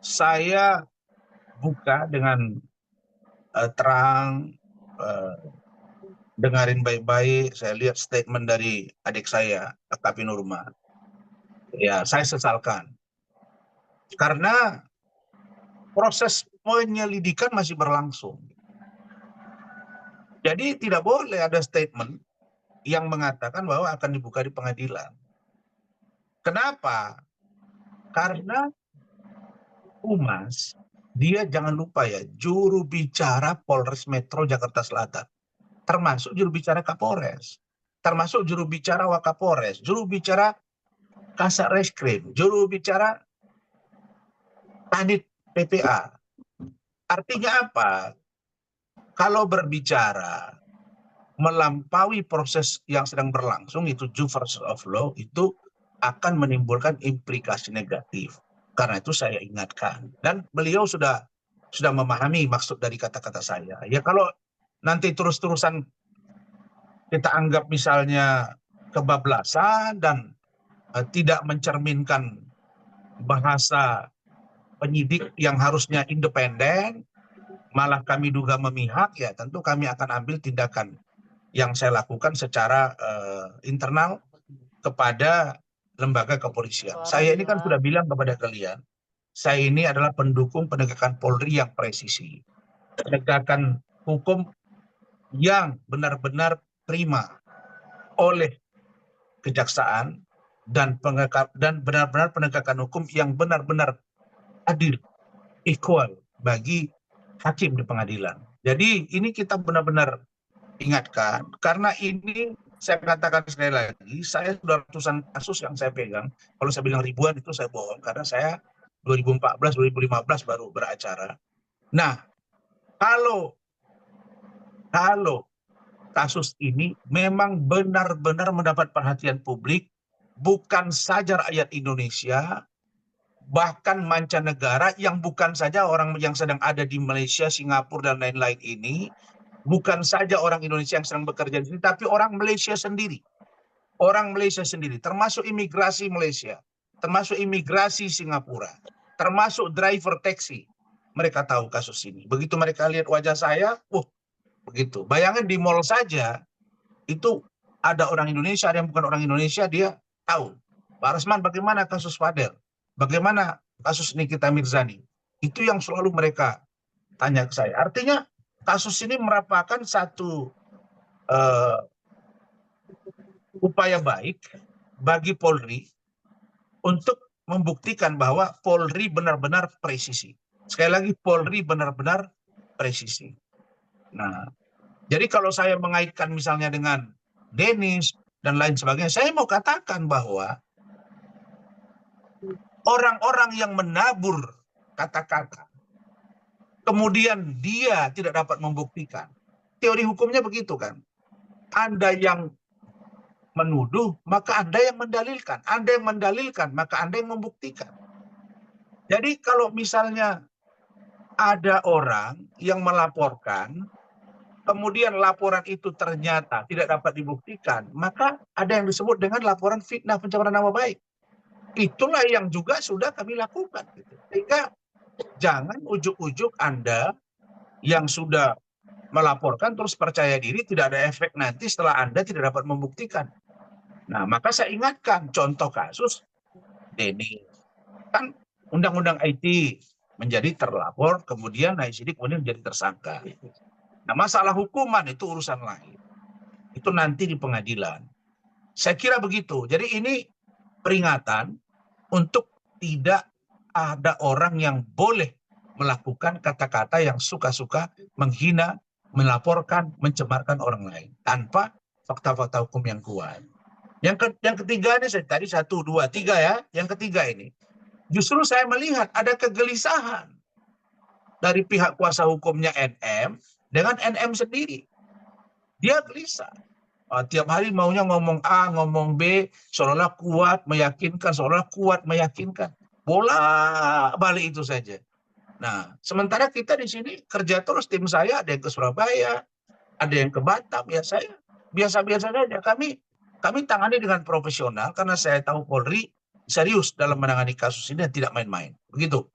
saya buka dengan terang, dengarin baik-baik. Saya lihat statement dari adik saya, AKP Nurma. Ya, saya sesalkan karena proses penyelidikan masih berlangsung. Jadi tidak boleh ada statement yang mengatakan bahwa akan dibuka di pengadilan. Kenapa? Karena Humas, dia jangan lupa ya, juru bicara Polres Metro Jakarta Selatan, termasuk juru bicara Kapolres, termasuk juru bicara Wakapolres, juru bicara Kasat Reskrim, juru bicara Kanit PPA. Artinya apa? Kalau berbicara melampaui proses yang sedang berlangsung, itu due process of law, itu akan menimbulkan implikasi negatif. Karena itu saya ingatkan. Dan beliau sudah memahami maksud dari kata-kata saya. Ya kalau nanti terus-terusan kita anggap misalnya kebablasan dan tidak mencerminkan bahasa penyidik yang harusnya independen, malah kami duga memihak, ya tentu kami akan ambil tindakan yang saya lakukan secara internal kepada lembaga kepolisian. Saya ini kan sudah bilang kepada kalian, saya ini adalah pendukung penegakan Polri yang presisi, penegakan hukum yang benar-benar prima oleh kejaksaan, dan benar-benar penegakan hukum yang benar-benar adil, equal bagi hakim di pengadilan. Jadi ini kita benar-benar ingatkan, karena ini saya katakan sekali lagi, saya sudah ratusan kasus yang saya pegang. Kalau saya bilang ribuan itu saya bohong, karena saya 2014, 2015 baru beracara. Nah, kalau kasus ini memang benar-benar mendapat perhatian publik, bukan saja rakyat Indonesia, bahkan mancanegara yang bukan saja orang yang sedang ada di Malaysia, Singapura, dan lain-lain ini, bukan saja orang Indonesia yang sedang bekerja di sini, tapi orang Malaysia sendiri. Orang Malaysia sendiri, termasuk imigrasi Malaysia, termasuk imigrasi Singapura, termasuk driver taksi. Mereka tahu kasus ini. Begitu mereka lihat wajah saya, begitu. Bayangin di mall saja, itu ada orang Indonesia, ada yang bukan orang Indonesia, dia tahu. Pak Rasman, bagaimana kasus Fadel? Bagaimana kasus Nikita Mirzani? Itu yang selalu mereka tanya ke saya. Artinya kasus ini merupakan satu upaya baik bagi Polri untuk membuktikan bahwa Polri benar-benar presisi. Sekali lagi, Polri benar-benar presisi. Nah, jadi kalau saya mengaitkan misalnya dengan Dennis dan lain sebagainya, saya mau katakan bahwa orang-orang yang menabur kata-kata, kemudian dia tidak dapat membuktikan. Teori hukumnya begitu kan. Anda yang menuduh, maka Anda yang mendalilkan. Anda yang mendalilkan, maka Anda yang membuktikan. Jadi kalau misalnya ada orang yang melaporkan, kemudian laporan itu ternyata tidak dapat dibuktikan, maka ada yang disebut dengan laporan fitnah pencemaran nama baik. Itulah yang juga sudah kami lakukan. Sehingga jangan ujuk-ujuk Anda yang sudah melaporkan terus percaya diri, tidak ada efek nanti setelah Anda tidak dapat membuktikan. Nah, maka saya ingatkan contoh kasus Denny. Kan Undang-Undang IT menjadi terlapor, kemudian naik sidik, kemudian menjadi tersangka. Nah, masalah hukuman itu urusan lain. Itu nanti di pengadilan. Saya kira begitu. Jadi ini peringatan untuk tidak ada orang yang boleh melakukan kata-kata yang suka-suka menghina, melaporkan, mencemarkan orang lain tanpa fakta-fakta hukum yang kuat. Yang ketiga ini, tadi 1, 2, 3 ya. Yang ketiga ini, justru saya melihat ada kegelisahan dari pihak kuasa hukumnya NM dengan NM sendiri. Dia gelisah. Tiap hari maunya ngomong A, ngomong B, seolah-olah kuat, meyakinkan, seolah-olah kuat, meyakinkan. Bola balik itu saja. Nah, sementara kita di sini kerja terus, tim saya ada yang ke Surabaya, ada yang ke Batam, ya saya biasa-biasa saja. Kami tangani dengan profesional karena saya tahu Polri serius dalam menangani kasus ini dan tidak main-main. Begitu.